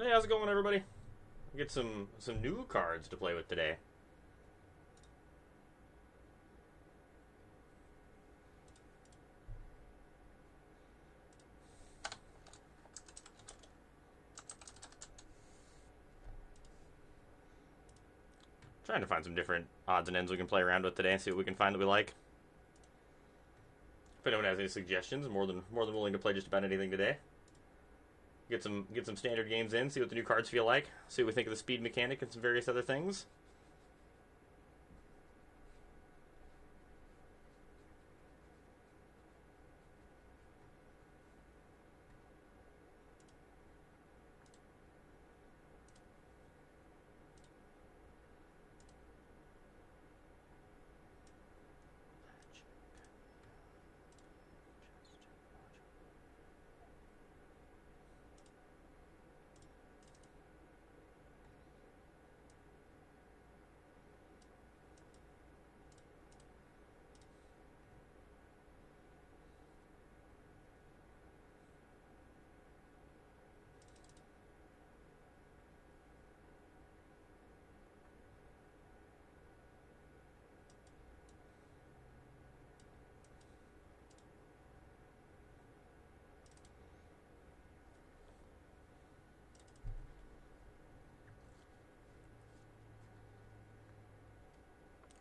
Hey, how's it going, everybody? Get some new cards to play with today. Trying to find some different odds and ends we can play around with today and see what we can find that we like. If anyone has any suggestions, more than willing to play just about anything today. Get some standard games in, see what the new cards feel like, see what we think of the speed mechanic and some various other things.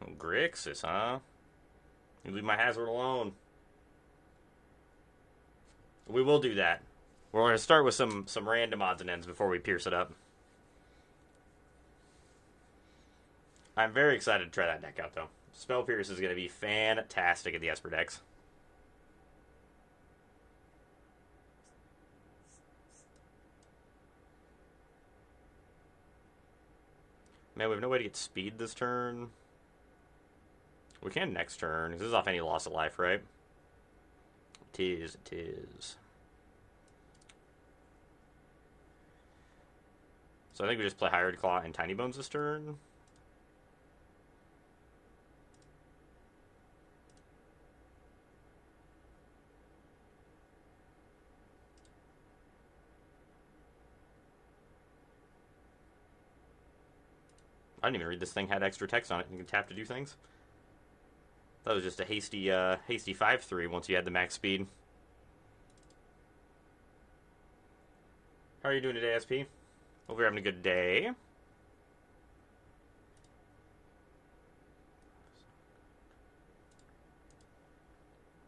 Oh, Grixis, huh? You leave my Hazard alone. We will do that. We're going to start with some random odds and ends before we pierce it up. I'm very excited to try that deck out, though. Spell Pierce is going to be fantastic at the Esper decks. Man, we have no way to get speed this turn. We can next turn. This is off any loss of life, right? It is, it is. So I think we just play Hired Claw and Tiny Bones this turn. I didn't even read this thing had extra text on it. You can tap to do things. That was just a hasty 5-3 once you had the max speed. How are you doing today, SP? Hope you're having a good day.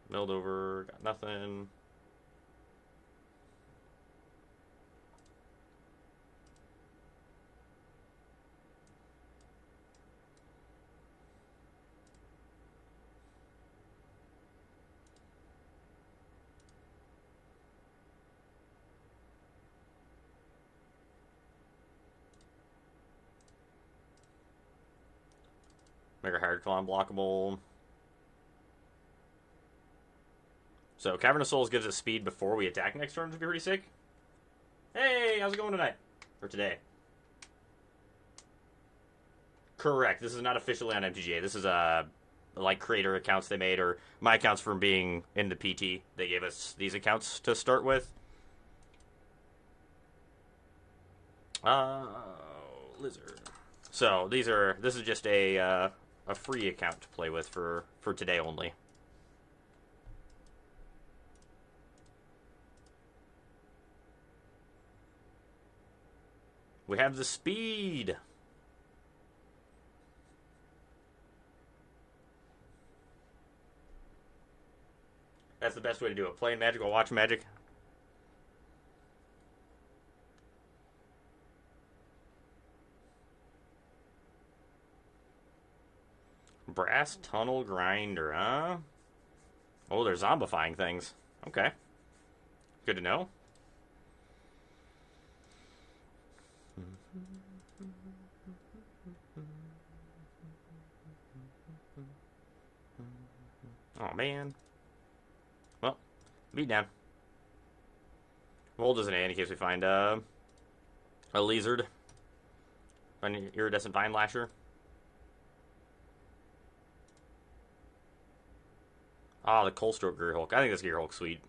Milled over, got nothing. Make our Hired Claw unblockable. So Cavern of Souls gives us speed before we attack next turn, which would be pretty sick. Hey, how's it going tonight? Or today? Correct. This is not officially on MTGA. This is like creator accounts they made, or my accounts from being in the PT. They gave us these accounts to start with. Lizard. So this is just a free account to play with for today only. We have the speed. That's the best way to do it. Playing Magic while watching Magic. Brass Tunnel Grinder, huh? Oh, they're zombifying things. Okay. Good to know. Oh, man. Well, beat down. Roll doesn't in case we find a lizard. An iridescent vine lasher. Ah, the Cold Stroke Gear Hulk. I think this Gear Hulk's sweet.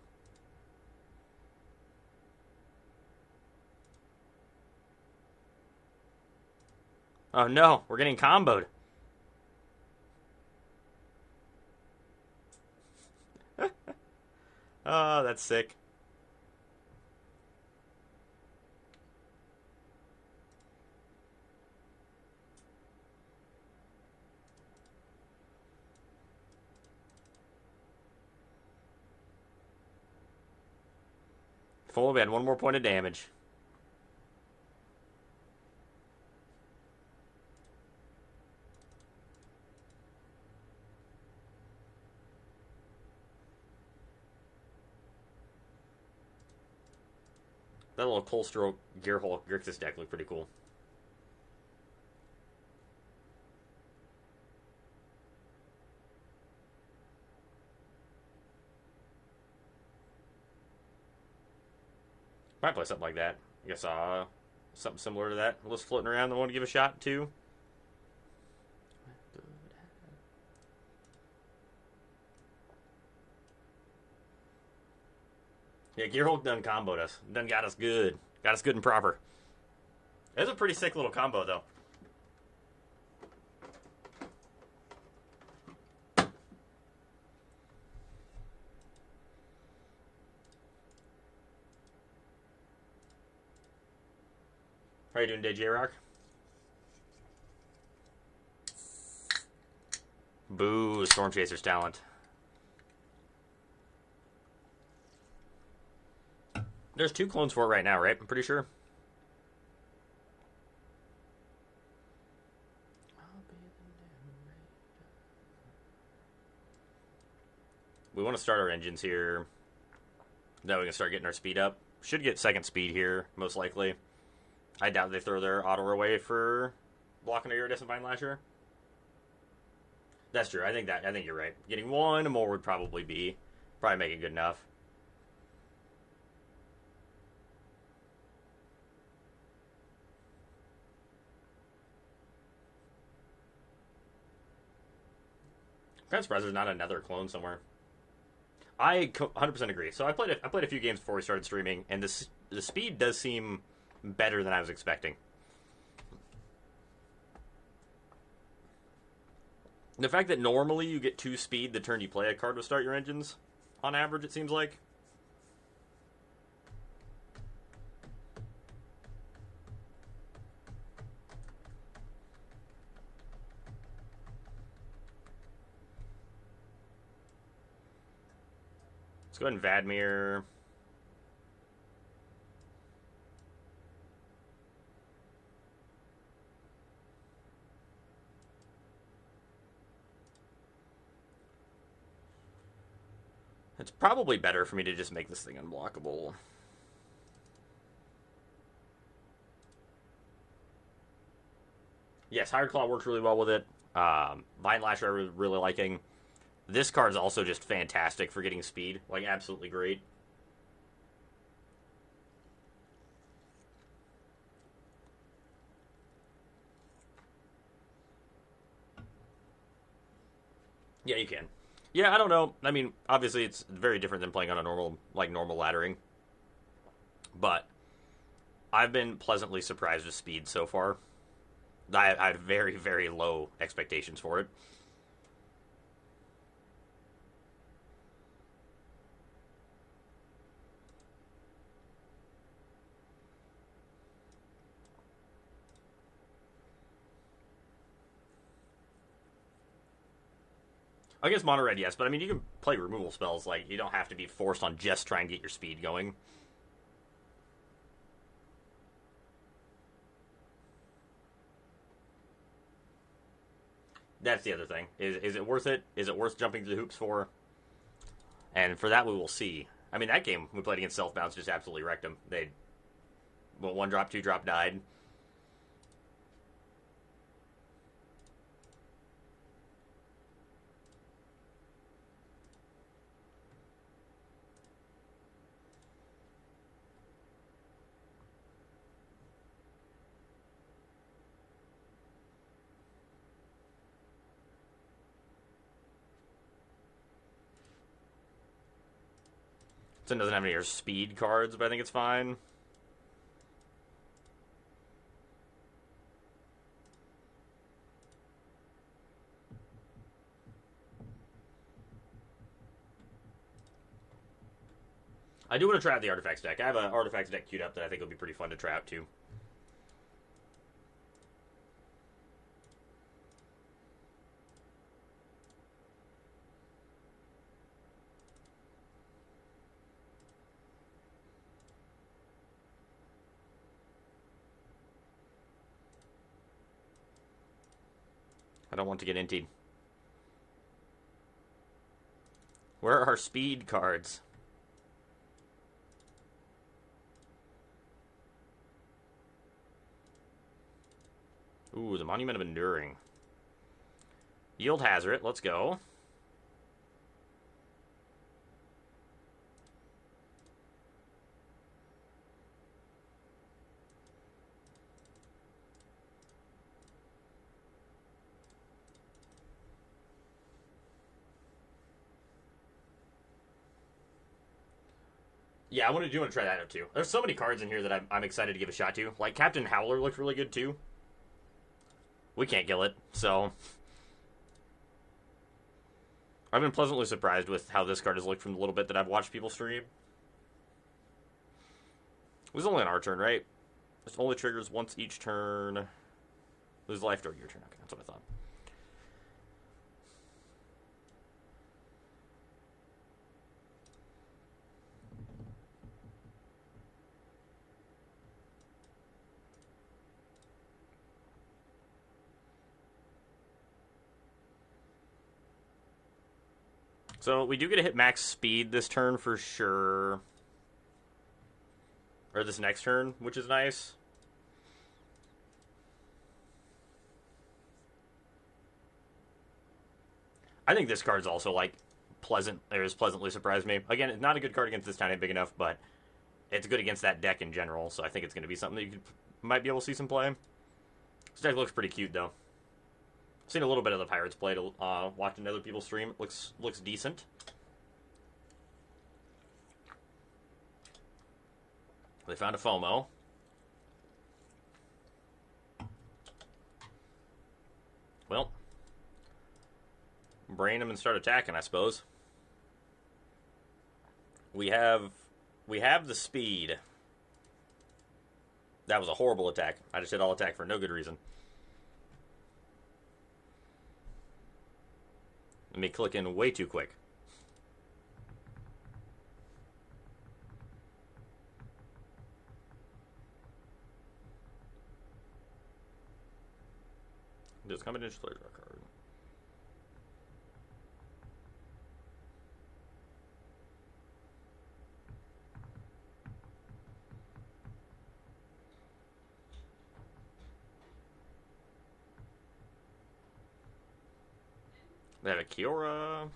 Oh no, we're getting comboed. Oh, that's sick. Full bed, one more point of damage. That little Colstrok Gearhulk Grixis deck looked pretty cool. Might play something like that. I guess something similar to that. Was floating around that I want to give a shot too. Yeah, Gearhulk done comboed us. Done got us good. Got us good and proper. It was a pretty sick little combo though. How you doing today, J-Rock? Boo, Storm Chaser's talent. There's 2 clones for it right now, right? I'm pretty sure. We want to start our engines here. Then we can start getting our speed up. Should get second speed here, most likely. I doubt they throw their auto away for blocking a iridescent vine lasher. That's true. I think you're right. Getting 1 more would probably make it good enough. I'm kind of surprised there's not another clone somewhere. I 100% agree. So I played a few games before we started streaming, and the speed does seem better than I was expecting. The fact that normally you get 2 speed the turn you play a card to start your engines, on average, it seems like. Let's go ahead and Vadmir. It's probably better for me to just make this thing unblockable. Yes, Hired Claw works really well with it. Vine Lasher I was really liking. This card's also just fantastic for getting speed. Like, absolutely great. Yeah, you can. Yeah, I don't know. I mean, obviously it's very different than playing on a normal laddering. But I've been pleasantly surprised with speed so far. I had very, very low expectations for it. I guess mono red, yes, but I mean, you can play removal spells. Like, you don't have to be forced on just trying to get your speed going. That's the other thing. Is it worth it? Is it worth jumping through the hoops for? And for that, we will see. I mean, that game we played against Self-Bounce just absolutely wrecked them. They, well, 1 drop, 2 drop, died. It doesn't have any speed cards, but I think it's fine. I do want to try out the artifacts deck. I have an artifacts deck queued up that I think will be pretty fun to try out too. I don't want to get intied. Where are our speed cards? Ooh, the Monument of Enduring. Yield Hazard, let's go. Yeah, do want to try that out too. There's so many cards in here that I'm excited to give a shot to. Like, Captain Howler looks really good too. We can't kill it, so... I've been pleasantly surprised with how this card has looked from the little bit that I've watched people stream. It was only on our turn, right? It only triggers once each turn. Lose life during your turn. Okay, that's what I thought. So we do get to hit max speed this turn for sure. Or this next turn, which is nice. I think this card's also, like, pleasant. It has pleasantly surprised me. Again, it's not a good card against this tiny big enough, but it's good against that deck in general, so I think it's going to be something that you might be able to see some play. This deck looks pretty cute, though. I've seen a little bit of the Pirates play to watching other people stream. It looks decent. They found a FOMO. Well, brain them and start attacking, I suppose. We have the speed. That was a horrible attack. I just hit all attack for no good reason. Let me click in way too quick. This combination player draw card. They have a Kiora.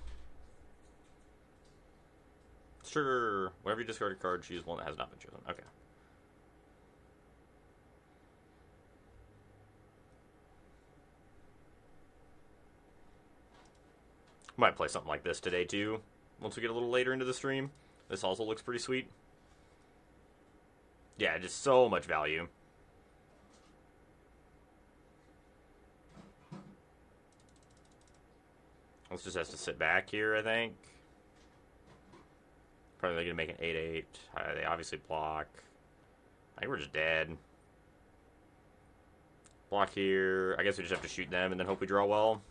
Sure. Whenever you discard a card, choose one that has not been chosen. Okay. Might play something like this today, too. Once we get a little later into the stream. This also looks pretty sweet. Yeah, just so much value. This just has to sit back here, I think. Probably going to make an 8-8. They obviously block. I think we're just dead. Block here. I guess we just have to shoot them and then hope we draw well.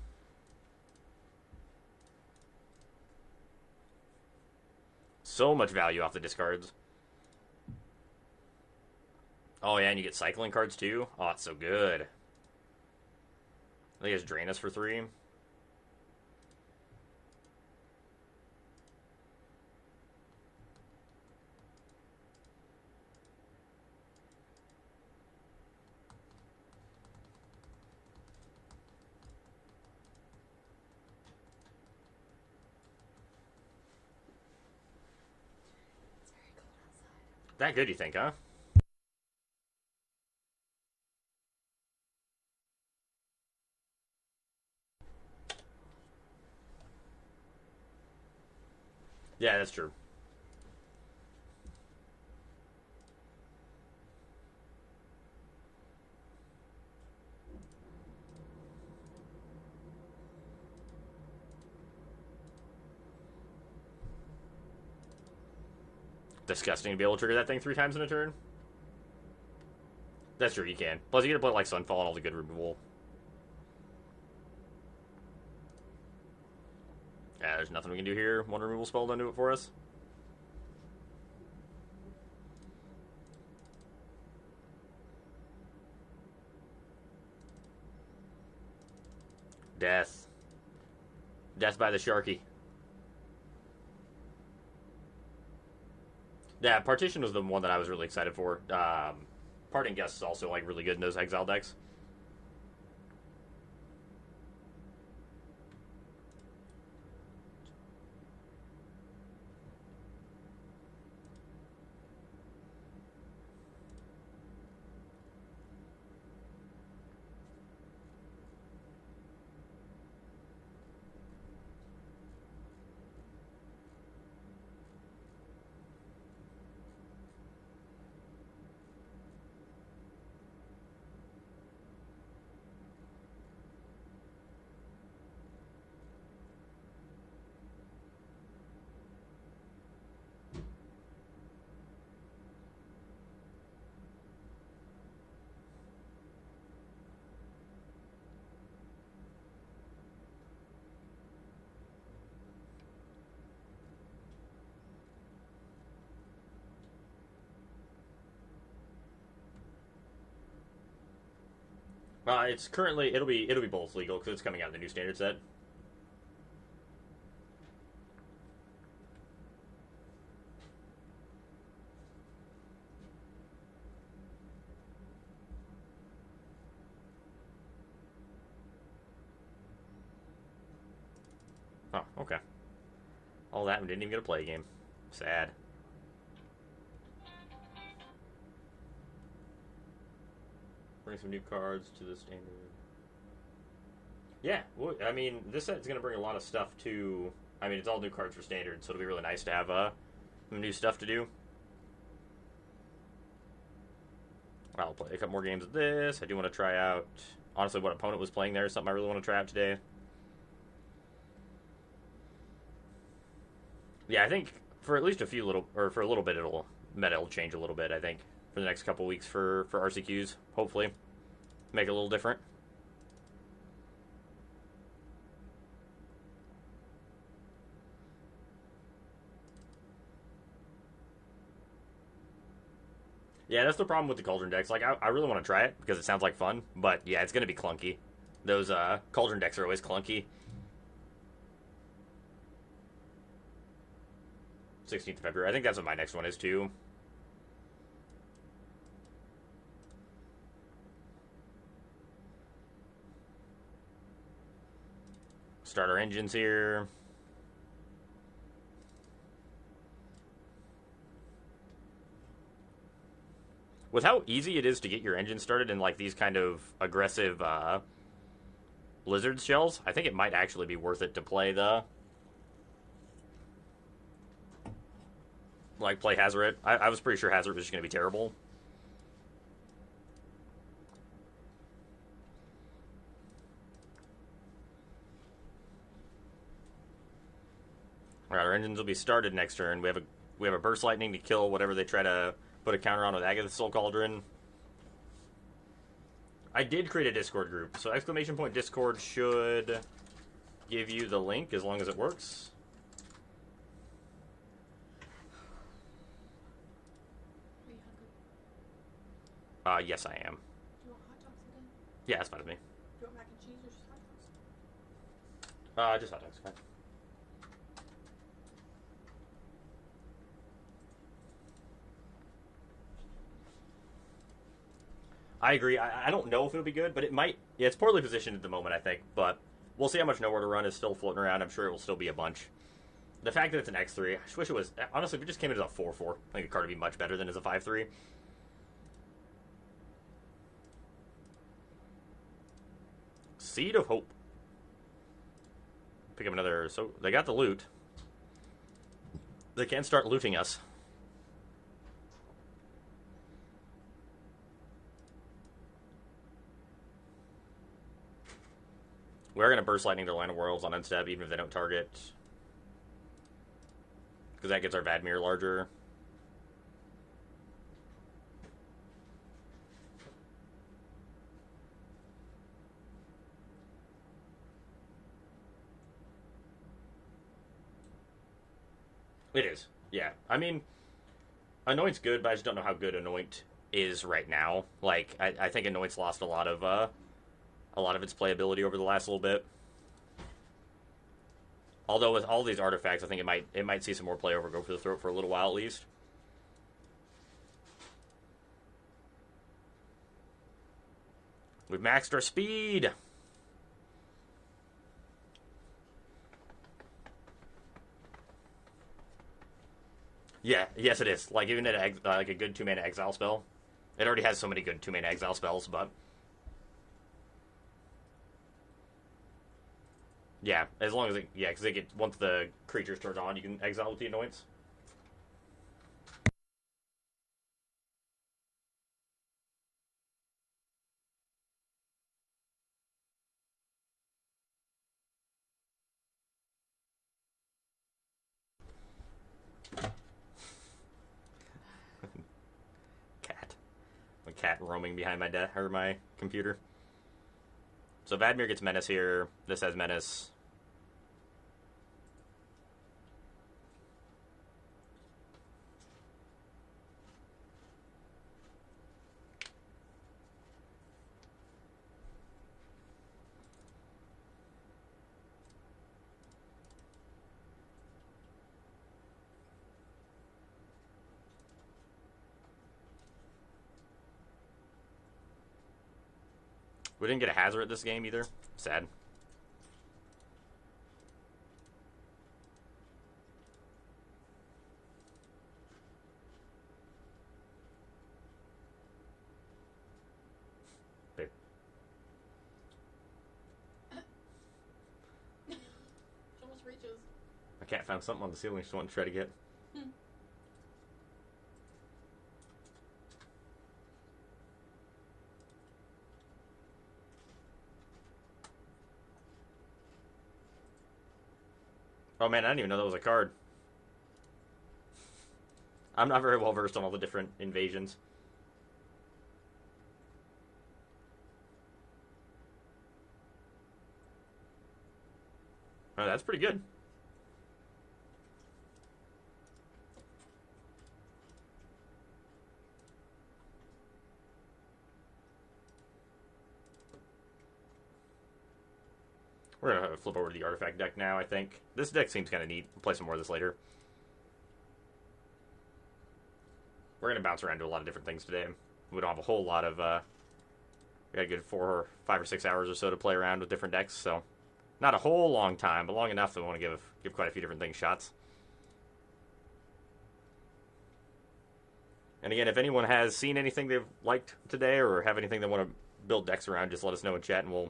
So much value off the discards. Oh, yeah, and you get cycling cards, too. Oh, it's so good. They just drain us for 3. That good, you think, huh? Yeah, that's true. disgusting to be able to trigger that thing 3 times in a turn. That's true, you can. Plus, you get to play like Sunfall and all the good removal. Yeah, there's nothing we can do here. One removal spell don't do it for us. Death. Death by the Sharky. Yeah, Partition was the one that I was really excited for. Parting Guest is also like really good in those exile decks. It's currently it'll be both legal because it's coming out in the new standard set. Oh, okay. All that and didn't even get to play a game. Sad. Bring some new cards to the standard. Yeah, well, I mean, this set's going to bring a lot of stuff to... I mean, it's all new cards for standard, so it'll be really nice to have some new stuff to do. I'll play a couple more games of this. I do want to try out, honestly, what opponent was playing there is something I really want to try out today. Yeah, I think for at least for a little bit, meta will change a little bit, I think, for the next couple weeks for RCQs, hopefully. Make it a little different. Yeah, that's the problem with the Cauldron decks. Like, I really want to try it because it sounds like fun, but yeah, it's going to be clunky. Those Cauldron decks are always clunky. 16th of February. I think that's what my next one is, too. Start our engines here. With how easy it is to get your engine started in like these kind of aggressive lizard shells, I think it might actually be worth it to play play Hazoret. I was pretty sure Hazoret was just going to be terrible. Alright, our engines will be started next turn. We have a Burst Lightning to kill whatever they try to put a counter on with Agatha's Soul Cauldron. I did create a Discord group, so ! Discord should give you the link as long as it works. Yes, I am. Do you want hot dogs again? Yeah, that's fine with me. Do you want mac and cheese or just hot dogs? Just hot dogs, fine. I agree. I don't know if it'll be good, but it might. Yeah, it's poorly positioned at the moment, I think. But we'll see how much Nowhere to Run is still floating around. I'm sure it will still be a bunch. The fact that it's an X3, I just wish it was... Honestly, if it just came in as a 4-4, I think the card would be much better than as a 5-3. Seed of Hope. Pick up another... So, they got the loot. They can start looting us. We're going to Burst Lightning their Line of Worlds on end step, even if they don't target. Because that gets our Vadmir larger. It is. Yeah. I mean, Anoint's good, but I just don't know how good Anoint is right now. Like, I think Anoint's lost a lot of its playability over the last little bit. Although with all these artifacts, I think it might see some more play over Go for the Throat for a little while at least. We've maxed our speed. Yeah, yes it is. Like even at like a good 2-mana exile spell, it already has so many good 2-mana exile spells, but yeah, as long as because they get once the creature's turned on, you can exile with the annoyance. Cat, a cat roaming behind my or my computer. So Vadmir gets menace here. This has menace. We didn't get a hazard this game either. Sad. Babe. She almost reaches. My cat found something on the ceiling she wanted to try to get. Oh man, I didn't even know that was a card. I'm not very well versed on all the different invasions. Oh, that's pretty good. We're gonna flip over to the artifact deck now. I think this deck seems kind of neat. We'll play some more of this later. We're gonna bounce around to a lot of different things today. We don't have a whole lot of. We got a good 5 or 6 hours or so to play around with different decks. So, not a whole long time, but long enough that we want to give quite a few different things shots. And again, if anyone has seen anything they've liked today or have anything they want to build decks around, just let us know in chat, and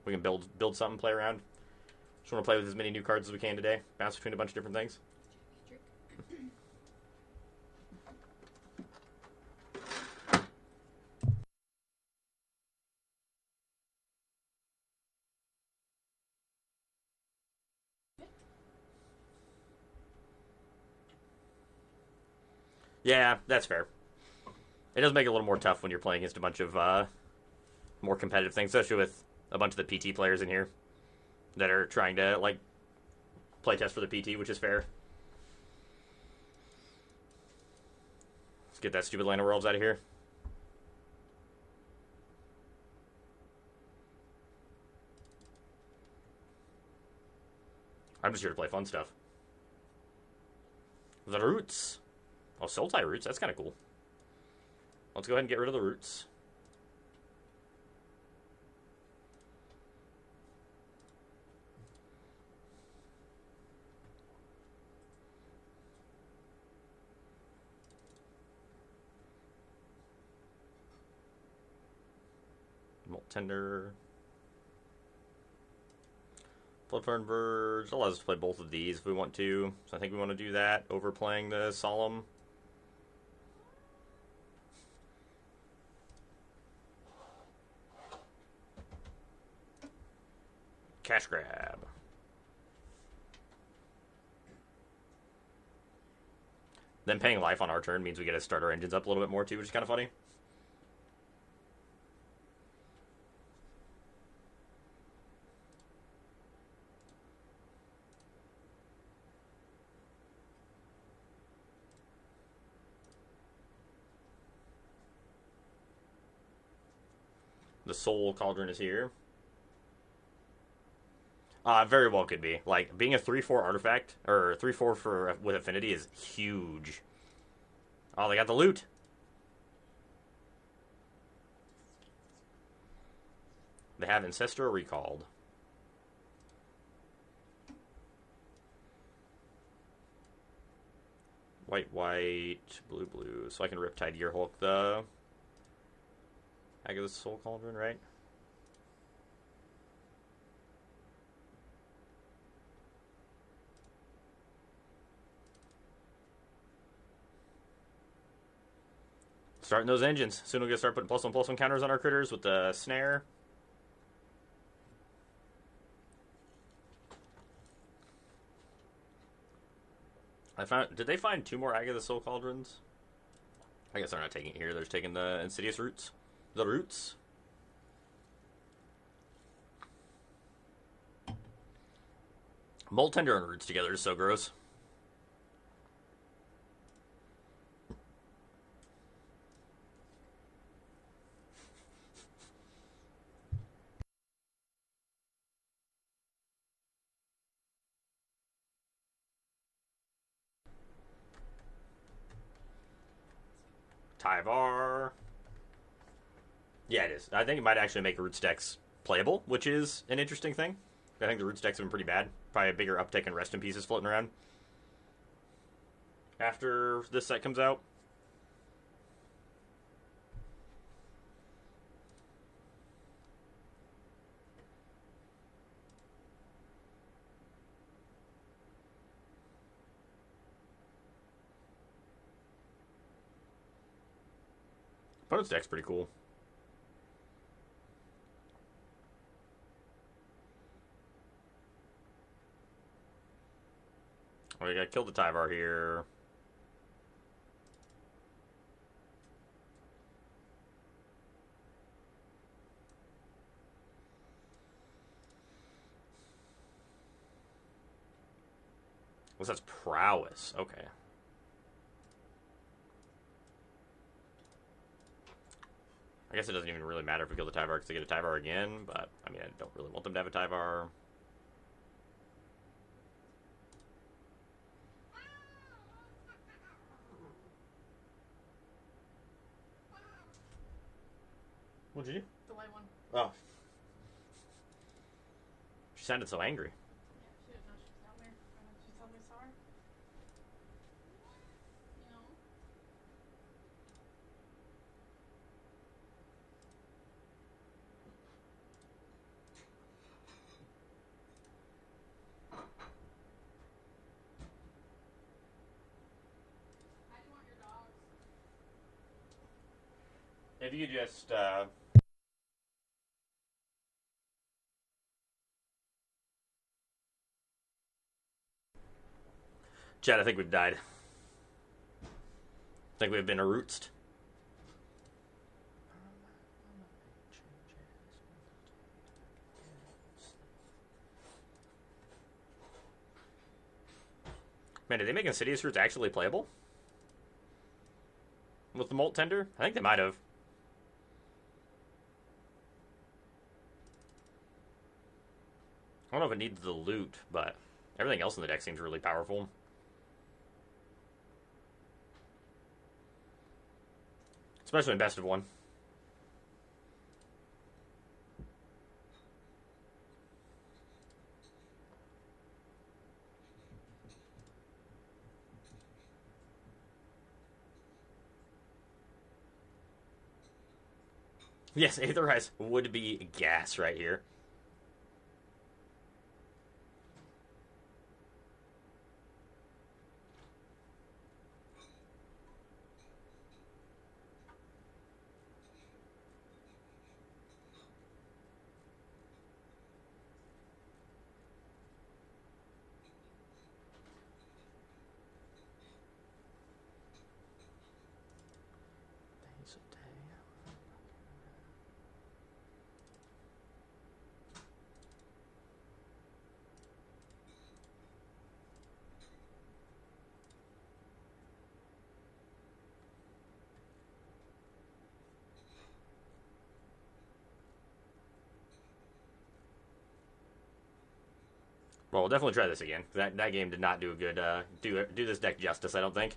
we can build something, play around. Just want to play with as many new cards as we can today. Bounce between a bunch of different things. Yeah, that's fair. It does make it a little more tough when you're playing against a bunch of more competitive things, especially with a bunch of the PT players in here that are trying to like play test for the PT, which is fair. Let's get that stupid Land of Worlds out of here. I'm just here to play fun stuff. The roots. Oh, Sultai roots. That's kind of cool. Let's go ahead and get rid of the roots. Molt Tender. Bloodfern Verge allows us to play both of these if we want to. So I think we want to do that over playing the Solemn. Cash grab. Then paying life on our turn means we get to start our engines up a little bit more too, which is kind of funny. The Soul Cauldron is here. Very well could be. Like, being a 3/4 artifact, or 3/4 for with affinity is huge. Oh, they got the loot. They have Ancestral Recalled. White, white, blue, blue. So I can Riptide Gearhulk the Agatha's Soul Cauldron, right? Starting those engines. Soon we'll get start putting +1/+1 counters on our critters with the snare. I found. Did they find 2 more Agatha Soul Cauldrons? I guess they're not taking it here. They're just taking the Insidious Roots. The Roots. Molt Tender and Roots together is so gross. Tyvar. Yeah, it is. I think it might actually make Roots decks playable, which is an interesting thing. I think the Roots decks have been pretty bad. Probably a bigger uptick in Rest in Pieces floating around after this set comes out. Opponent's deck's pretty cool. We gotta kill the Tyvar here. Well, that's prowess. Okay. I guess it doesn't even really matter if we kill the Tyvar because they get a Tyvar again, but I mean, I don't really want them to have a Tyvar. What did you do? The white one. Oh. She sounded so angry. Yeah, she didn't know she was down there. She told me sorry. You know. How do you want your dogs? If you could just, Chad, I think we've died. I think we've been rootsed. Man, did they make Insidious Roots actually playable? With the Molt Tender? I think they might have. I don't know if it needs the loot, but everything else in the deck seems really powerful. Especially in best of one. Yes, Aetherize would be gas right here. Well, we'll definitely try this again. That game did not do a good do this deck justice, I don't think.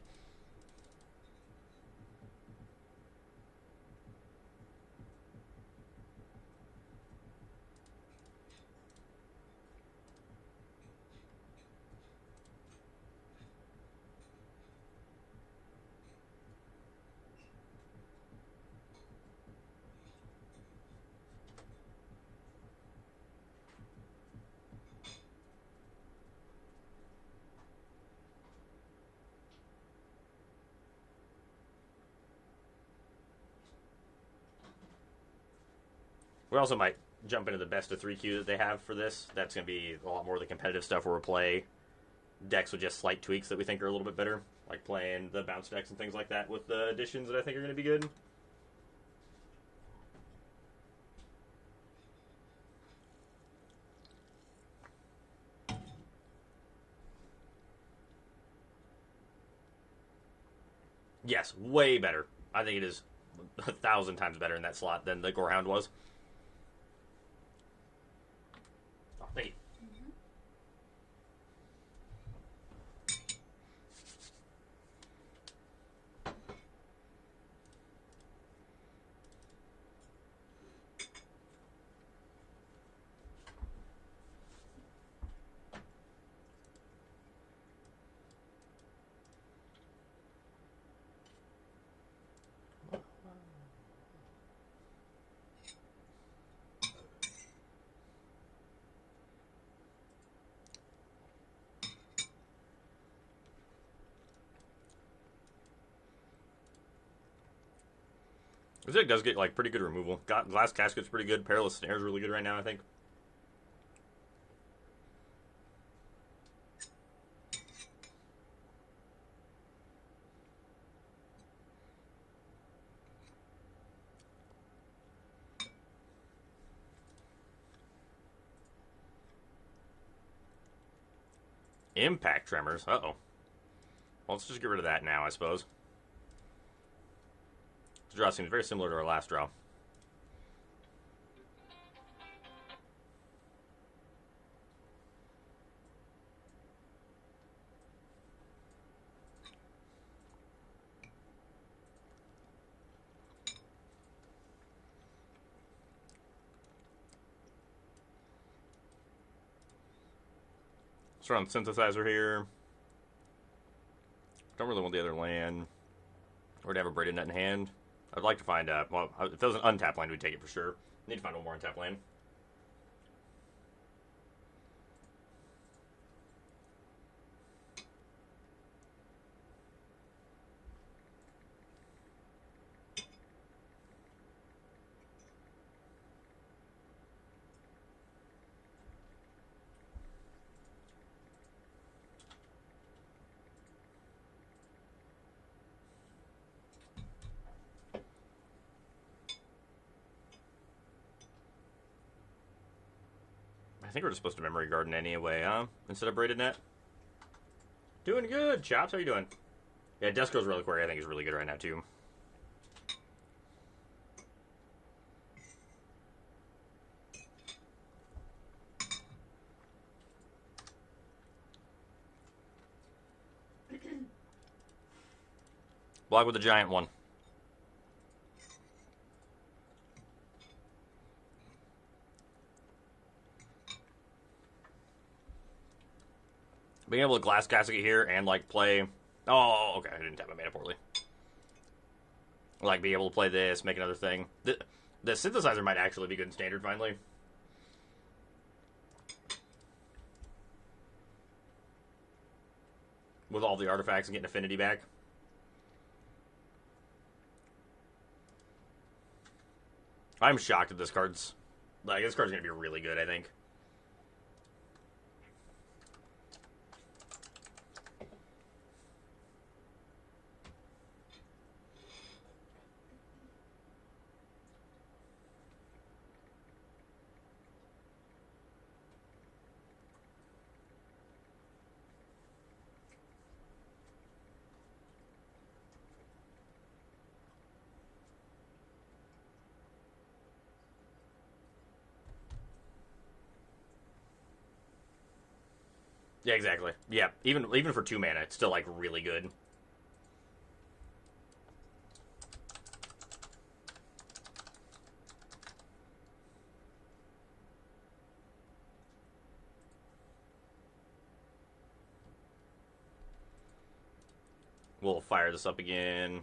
We also might jump into the best of 3 queue that they have for this. That's going to be a lot more of the competitive stuff where we play decks with just slight tweaks that we think are a little bit better, like playing the bounce decks and things like that with the additions that I think are going to be good. Yes, way better. I think it is 1,000 times better in that slot than the Gorehound was. Oh, thank you. This deck does get like pretty good removal. Got Glass Casket's pretty good. Perilous Snare's really good right now, I think. Impact Tremors. Uh-oh. Well, let's just get rid of that now, I suppose. This draw seems very similar to our last draw. Let's run Synthesizer here. Don't really want the other land. Or to have a Braided Net in hand. I'd like to find, well, if it was an untapped land, we'd take it for sure. Need to find one more untapped land. I think we're just supposed to Memory Garden anyway, huh? Instead of Braided Net. Doing good, Chops. How you doing? Yeah, Desco's Reliquary I think is really good right now, too. Block with the giant one. Being able to Glass Casket here and, like, play... Oh, okay, I didn't tap my mana poorly. Like, be able to play this, make another thing. The Synthesizer might actually be good in Standard, finally. With all the artifacts and getting Affinity back. I'm shocked at this card's... Like, this card's going to be really good, I think. Yeah, exactly. Yeah, even for 2 mana, it's still like really good. We'll fire this up again.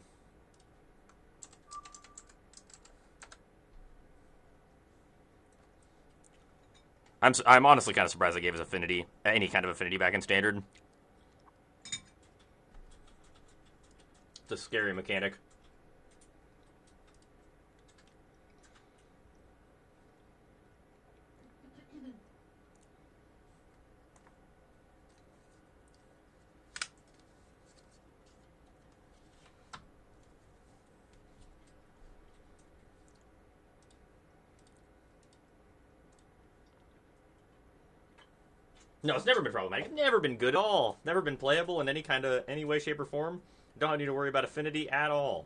I'm honestly kind of surprised I gave us affinity, any kind of affinity back in standard. It's a scary mechanic. No, it's never been problematic. Never been good at all. Never been playable in any way, shape, or form. Don't need to worry about affinity at all.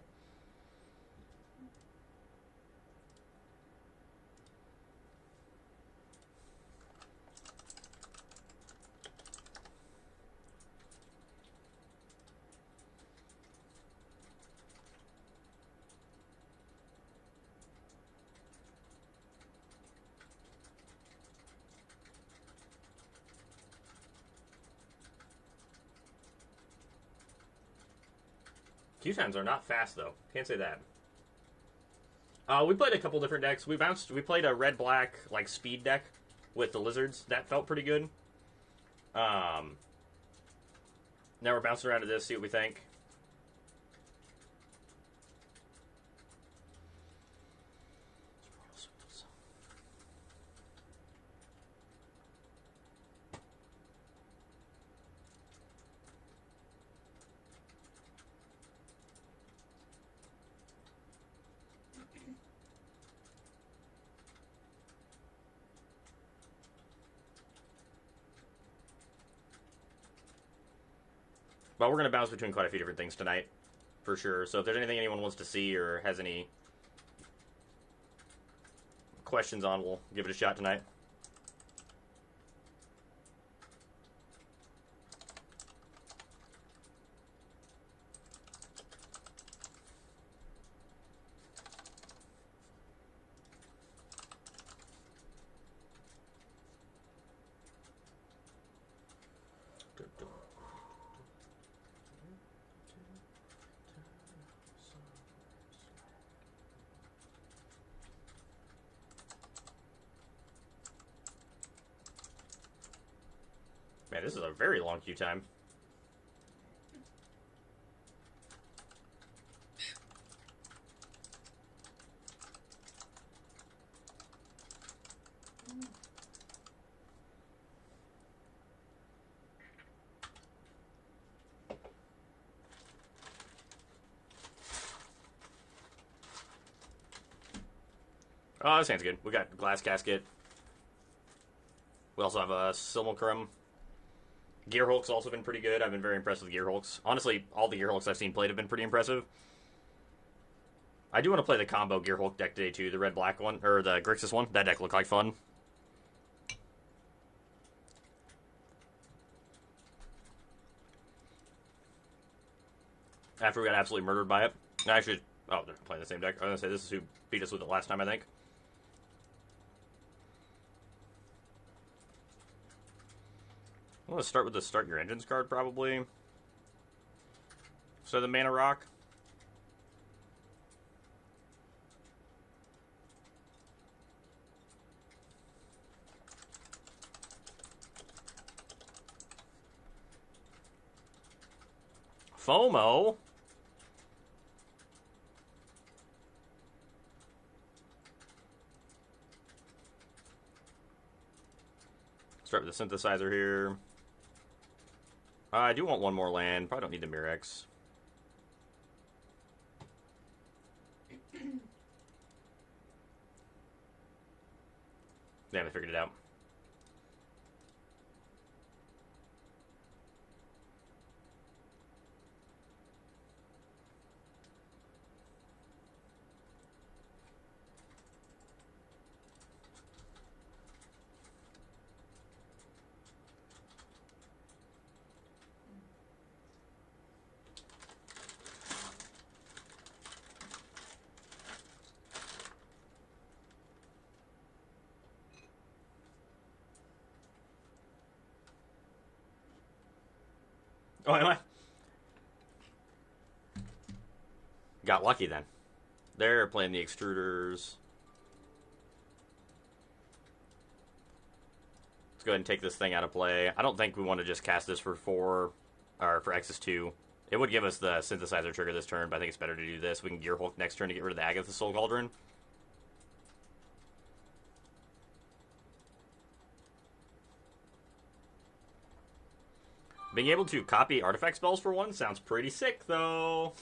Q times are not fast though. Can't say that. We played a couple different decks. We played a red black like speed deck with the lizards. That felt pretty good. Um, Now we're bouncing around to this. See what we think. But we're gonna bounce between quite a few different things tonight, for sure. So if there's anything anyone wants to see or has any questions on, we'll give it a shot tonight. Man, this is a very long queue time. Oh, this hand's good. We got Glass Casket. We also have a 𝔹𝕃ℂ𝔻. Gearhulk's also been pretty good. I've been very impressed with Gearhulks. Honestly, all the Gearhulks I've seen played have been pretty impressive. I do want to play the combo Gearhulk deck today too. The red-black one, or the Grixis one. That deck looked like fun. After we got absolutely murdered by it. Actually, oh, they're playing the same deck. I was going to say, this is who beat us with it last time, I think. I'm going to start with the Start Your Engines card, probably. So the Mana Rock. FOMO. Start with the Synthesizer here. I do want one more land. Probably don't need the Mirex. Damn, I figured it out. Oh, am I? Got lucky then. They're playing the extruders. Let's go ahead and take this thing out of play. I don't think we want to just cast this for 4, or for X's 2. It would give us the synthesizer trigger this turn, but I think it's better to do this. We can Gear Hulk next turn to get rid of the Agatha Soul Cauldron. Being able to copy artifact spells for one sounds pretty sick, though.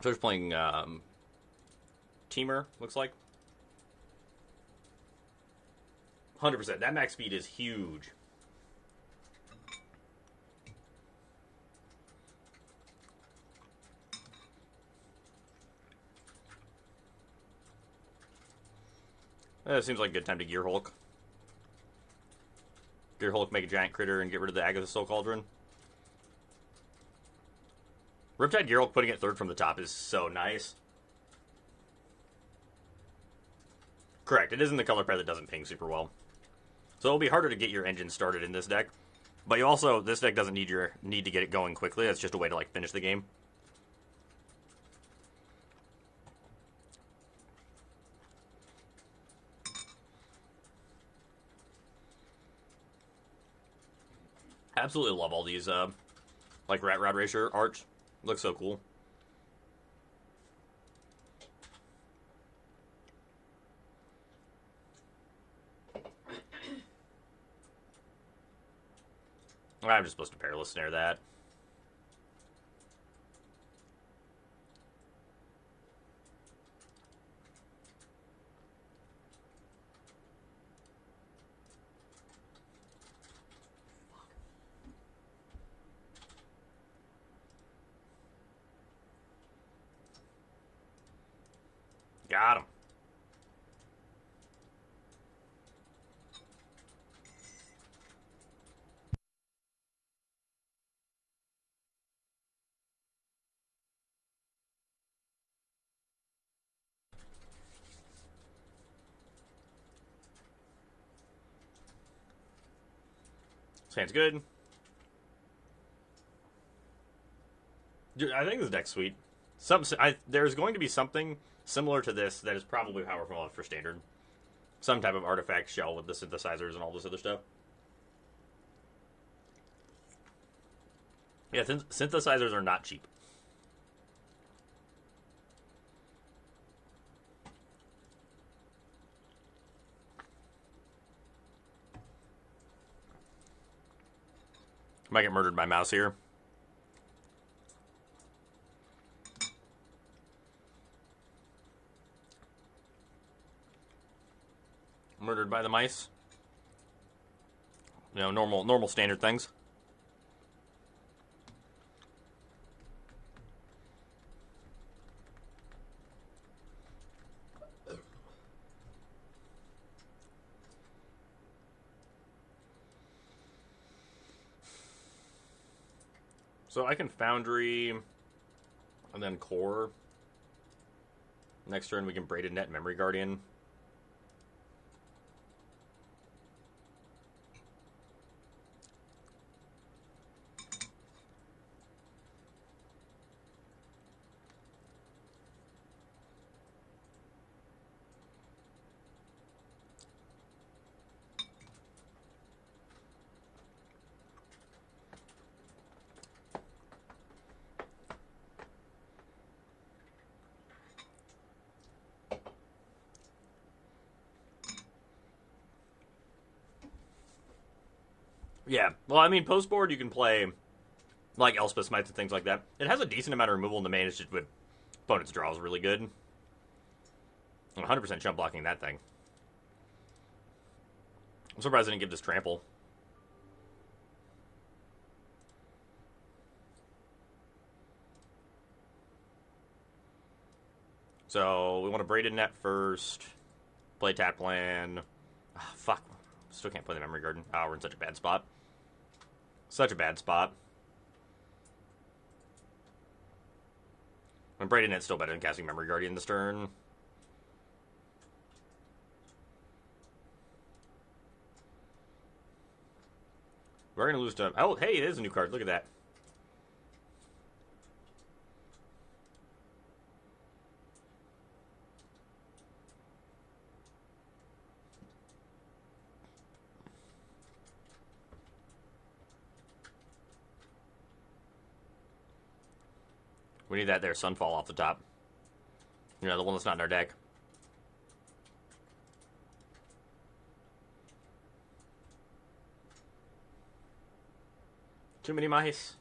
So they're playing Teamer, looks like. 100%. That max speed is huge. It seems like a good time to Gear Hulk. Gear Hulk, make a giant critter, and get rid of the Agatha Soul Cauldron. Riptide Gear Hulk putting it third from the top is so nice. Correct. It isn't the color pair that doesn't ping super well. So it'll be harder to get your engine started in this deck. But you also, this deck doesn't need to get it going quickly. That's just a way to like finish the game. Absolutely love all these like Rat Rod Racer art. Looks so cool. I'm just supposed to Perilous Snare that. Got him. Sounds good. Dude, I think this deck's sweet. There's going to be something similar to this that is probably powerful enough for standard. Some type of artifact shell with the synthesizers and all this other stuff. Yeah, synthesizers are not cheap. Might get murdered by mouse here. Murdered by the mice. You know, normal standard things. So I can Foundry and then Core. Next turn we can Braided Net Memory Guardian. Yeah, well, I mean, post board you can play like Elspeth Smites and things like that. It has a decent amount of removal in the main. It's just with opponent's draw is really good. 100% jump blocking that thing. I'm surprised I didn't give this trample. So we want to Braided Net first. Play Tap Land. Oh, fuck. Still can't play the Memory Garden. Oh, we're in such a bad spot. Such a bad spot. And Braiding Net's still better than casting Memory Guardian this turn. We're going to lose to... Oh, hey, it is a new card. Look at that. We need that there Sunfall off the top. You know, the one that's not in our deck. Too many mice.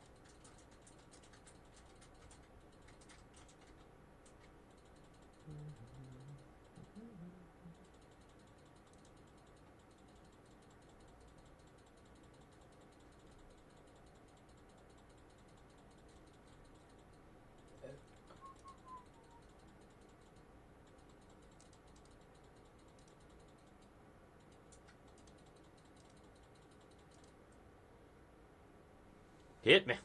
Hit me.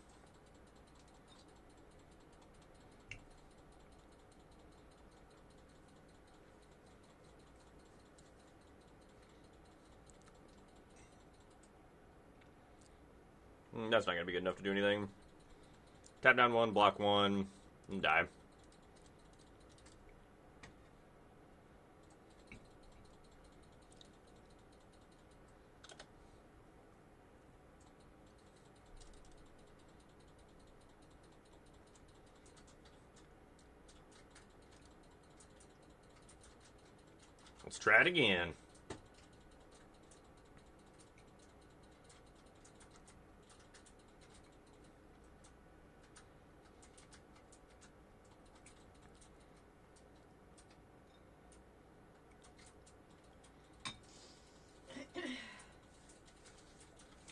That's not going to be good enough to do anything. Tap down one, block one, and die. Let's try it again.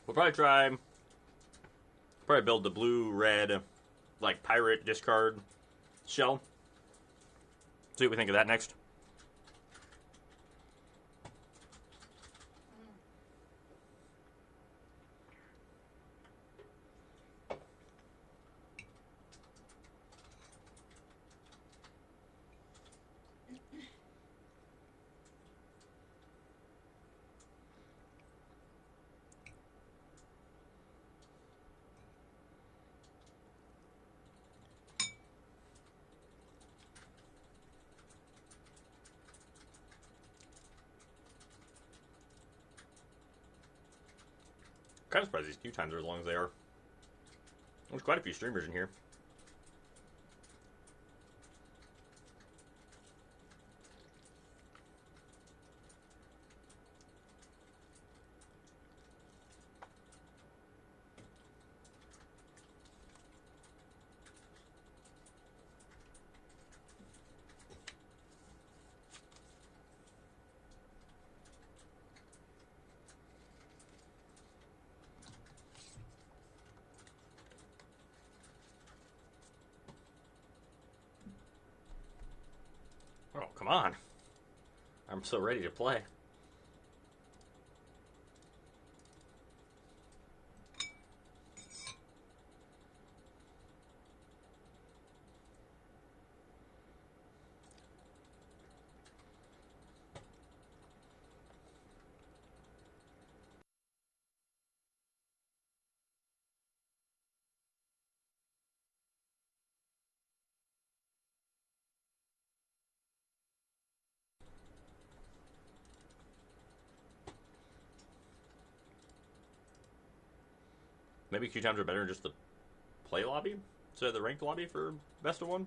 We'll probably build the blue-red, like, pirate discard shell. See what we think of that next. Kind of surprised these queue times are as long as they are. There's quite a few streamers in here. Oh, come on. I'm so ready to play. Maybe queue times are better than just the play lobby instead of the ranked lobby for best of one.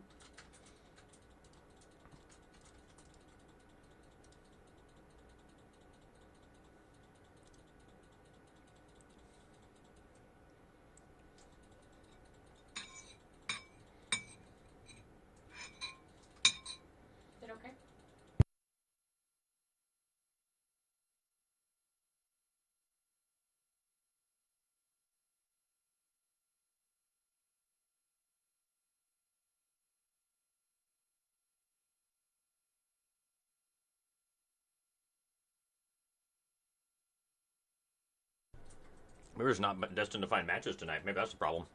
Is it okay? Maybe we're just not destined to find matches tonight. Maybe that's the problem.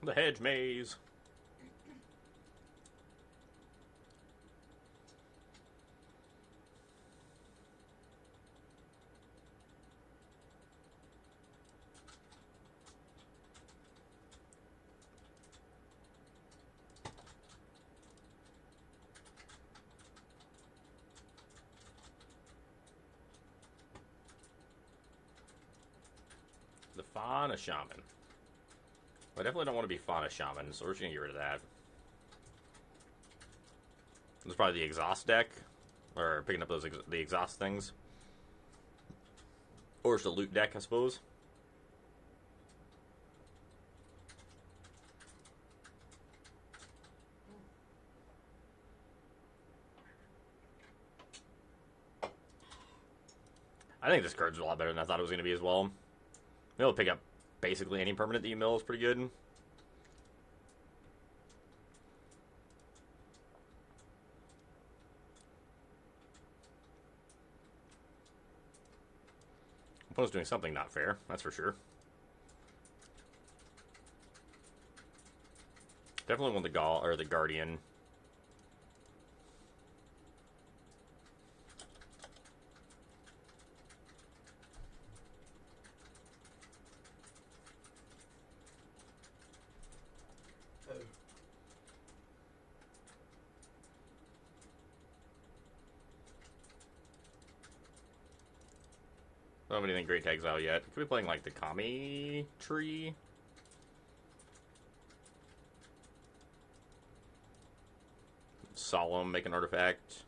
The hedge maze. The Fauna Shaman. I definitely don't want to be Fauna Shaman, so we're just going to get rid of that. This is probably the exhaust deck. Or picking up the exhaust things. Or it's the loot deck, I suppose. I think this card's a lot better than I thought it was going to be as well. Maybe it'll pick up basically any permanent that you mill is pretty good. Opponent's doing something not fair, that's for sure. Definitely want the Guardian. Don't have anything great to exile yet. Could be playing like the Kami tree. Solemn, make an artifact.